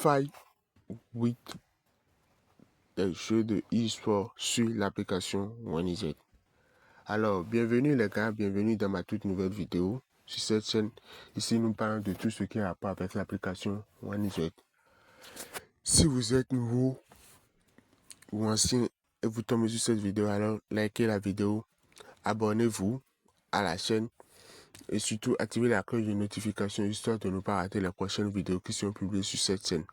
failles with des jeux de e-sport sur l'application OneEasy. Alors, bienvenue les gars, bienvenue dans ma toute nouvelle vidéo sur cette chaîne. Ici, nous parlons de tout ce qui a rapport avec l'application OneEasy. Si vous êtes nouveau ou ancien et vous tombez sur cette vidéo, alors likez la vidéo, abonnez-vous à la chaîne et surtout activez la cloche de notification histoire de ne pas rater les prochaines vidéos qui seront publiées sur cette chaîne.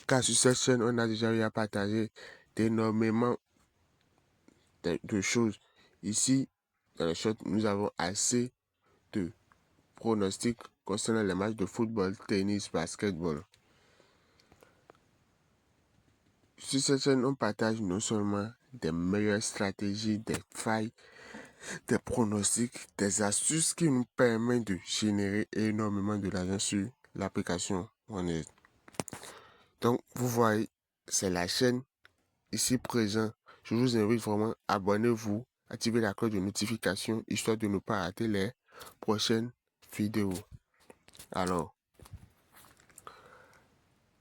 Car sur cette chaîne, on a déjà eu à partager énormément de choses. Ici, dans le short, nous avons assez de pronostics concernant les matchs de football, tennis, basketball. Sur cette chaîne, on partage non seulement des meilleures stratégies, des failles, des pronostics, des astuces qui nous permettent de générer énormément de l'argent sur l'application OneEasy. Donc, vous voyez, c'est la chaîne ici présent. Je vous invite vraiment, abonnez-vous, activez la cloche de notification, histoire de ne pas rater les prochaines vidéos. Alors,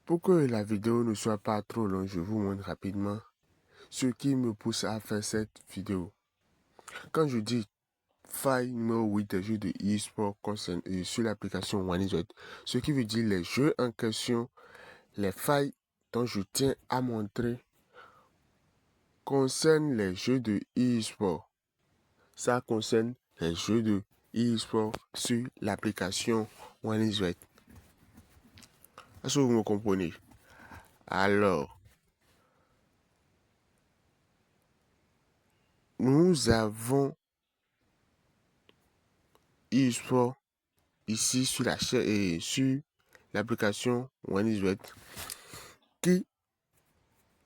pour que la vidéo ne soit pas trop longue, je vous montre rapidement ce qui me pousse à faire cette vidéo. Quand je dis faille numéro 8 des jeux de e-sport sur l'application OneEasy, ce qui veut dire les jeux en question, les failles dont je tiens à montrer concernent les jeux de e-sport. Ça concerne les jeux de e-sport sur l'application OneEasy. Est-ce que vous me comprenez? Alors, nous avons e-sport ici sur la chaîne et sur l'application OneEasy qui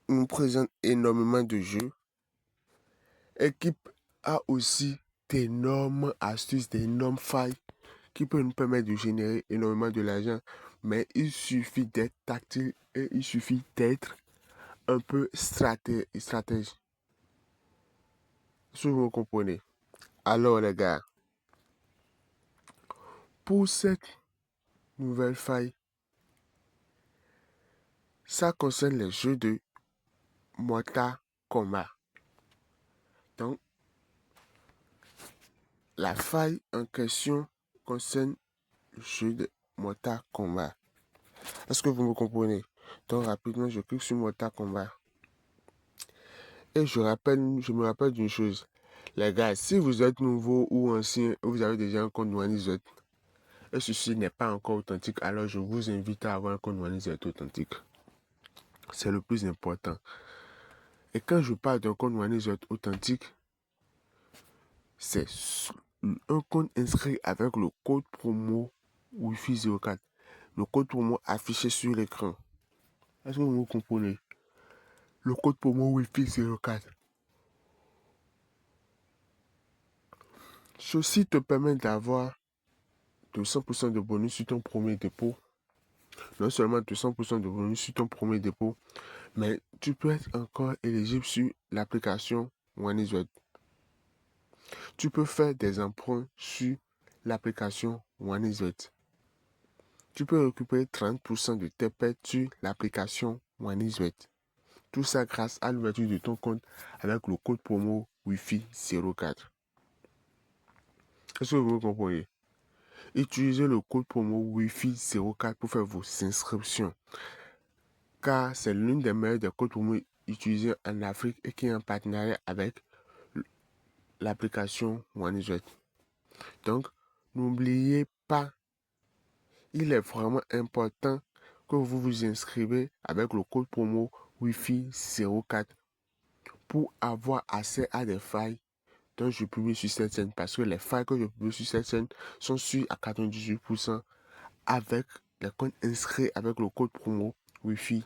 nous présente énormément de jeux et qui a aussi d'énormes astuces, d'énormes failles qui peuvent nous permettre de générer énormément de l'argent. Mais il suffit d'être tactile et il suffit d'être un peu stratège. Si vous me comprenez. Alors les gars, pour cette nouvelle faille, ça concerne les jeux de Mortal Kombat. Donc, la faille en question concerne le jeu de Mortal Kombat. Est-ce que vous me comprenez? Donc, rapidement, je clique sur Mortal Kombat. Et je me rappelle d'une chose. Les gars, si vous êtes nouveau ou ancien, vous avez déjà un compte OneEasy, et ceci n'est pas encore authentique, alors je vous invite à avoir un compte OneEasy authentique. C'est le plus important. Et quand je parle d'un compte OneEasy authentique, c'est un compte inscrit avec le code promo Wi-Fi 04. Le code promo affiché sur l'écran. Est-ce que vous me comprenez? Le code promo Wi-Fi 04. Ceci te permet d'avoir de 100% de bonus sur ton premier dépôt. Non seulement de 100% de bonus sur ton premier dépôt, mais tu peux être encore éligible sur l'application OneEasy. Tu peux faire des emprunts sur l'application OneEasy. Tu peux récupérer 30% de tes pertes sur l'application OneEasy. Tout ça grâce à l'ouverture de ton compte avec le code promo Wi-Fi 04. Est-ce que vous me comprenez? Utilisez le code promo Wi-Fi 04 pour faire vos inscriptions. Car c'est l'une des meilleures des codes promo utilisés en Afrique et qui est en partenariat avec l'application OneEasy. Donc, n'oubliez pas, il est vraiment important que vous vous inscrivez avec le code promo Wi-Fi 04 pour avoir accès à des failles dont je publie sur cette chaîne. Parce que les failles que je publie sur cette chaîne sont sûres à 98% avec les comptes inscrits avec le code promo Wi-Fi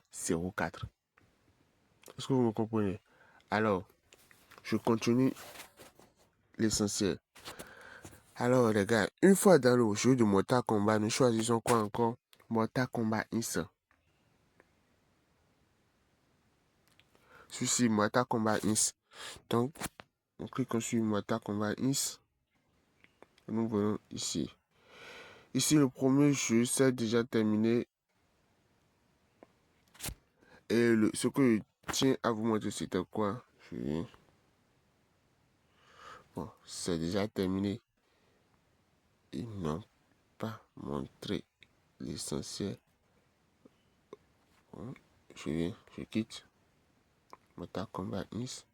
04. Est-ce que vous me comprenez? Alors, je continue l'essentiel. Alors les gars, une fois dans le jeu de Mortal Kombat, nous choisissons quoi encore? Mortal Kombat Ins. Ceci, Mortal Kombat Ins. Donc, on clique sur Mortal Kombat Ins. Nous venons ici. Ici, le premier jeu, c'est déjà terminé. Et ce que je tiens à vous montrer, c'était quoi? Bon, c'est déjà terminé. Ils n'ont pas montré l'essentiel. Bon, je quitte Mortal Kombat Nice.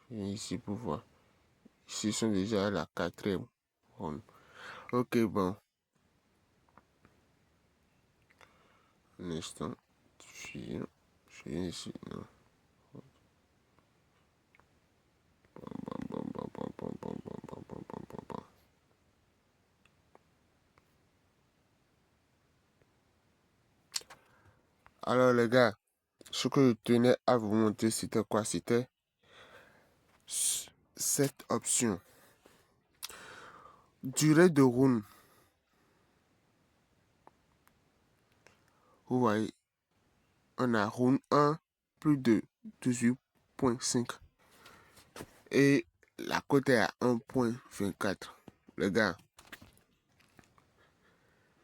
Je viens ici pour voir. Ici, ils sont déjà à la 4e round. Ok, bon. Un instant. Je viens ici. Non. Alors les gars, ce que je tenais à vous montrer, c'était quoi? C'était cette option. Durée de round. Vous voyez, on a round 1 plus de 18.5. Et la cote est à 1.24. Les gars,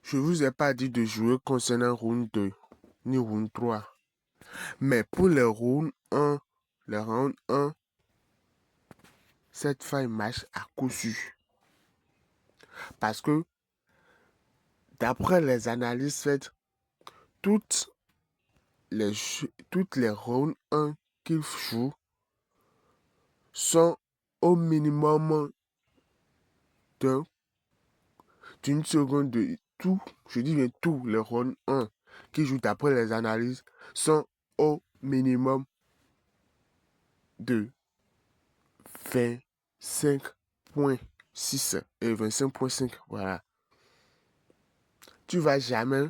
je vous ai pas dit de jouer concernant round 2 ni round 3. Mais pour les round 1, cette faille marche à coup sûr. Parce que, d'après les analyses faites, toutes les rounds 1 qu'il joue sont au minimum d'une seconde de tout. Je dis bien tous les rounds 1 qui jouent d'après les analyses sont au minimum de 25.6 et 25.5. Voilà. Tu vas jamais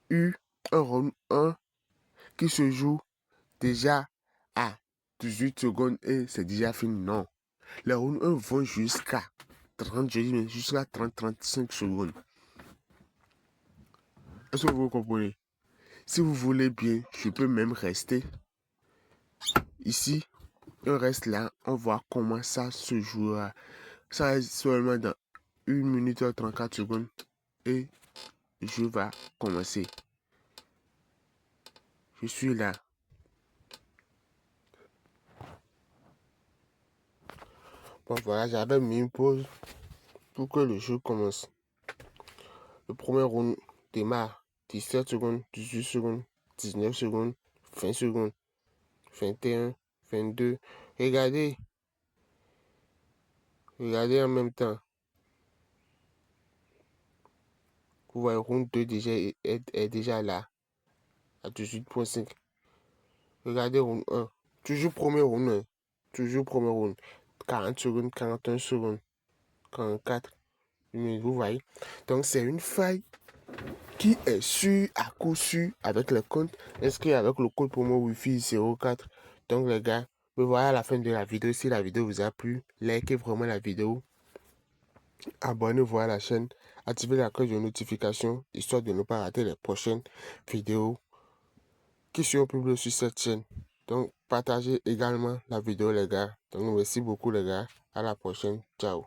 eu un round 1 qui se joue déjà à 18 secondes et c'est déjà fini. Non. Les rounds 1 vont jusqu'à 30, je dis mais jusqu'à 30-35 secondes. Est-ce que vous comprenez? Si vous voulez bien, je peux même rester ici. On reste là, on voit comment ça se jouera. Ça reste seulement dans 1 minute et 34 secondes et je vais commencer. Je suis là. Bon voilà, j'avais mis une pause pour que le jeu commence. Le premier round démarre. 17 secondes, 18 secondes, 19 secondes, 20 secondes, 21, 22. Regardez. Regardez en même temps. Vous voyez, round 2 déjà est déjà là. À 18.5. Regardez round 1. Toujours premier round. Hein. Toujours premier round. 40 secondes, 41 secondes, 44 minutes. Vous voyez. Donc c'est une faille qui est sûre à coup sûr avec le compte. Inscrit avec le code promo Wi-Fi 04. Donc les gars, me voilà à la fin de la vidéo. Si la vidéo vous a plu, likez vraiment la vidéo. Abonnez-vous à la chaîne. Activez la cloche de notification histoire de ne pas rater les prochaines vidéos qui seront publiées sur cette chaîne. Donc partagez également la vidéo les gars. Donc merci beaucoup les gars. À la prochaine. Ciao.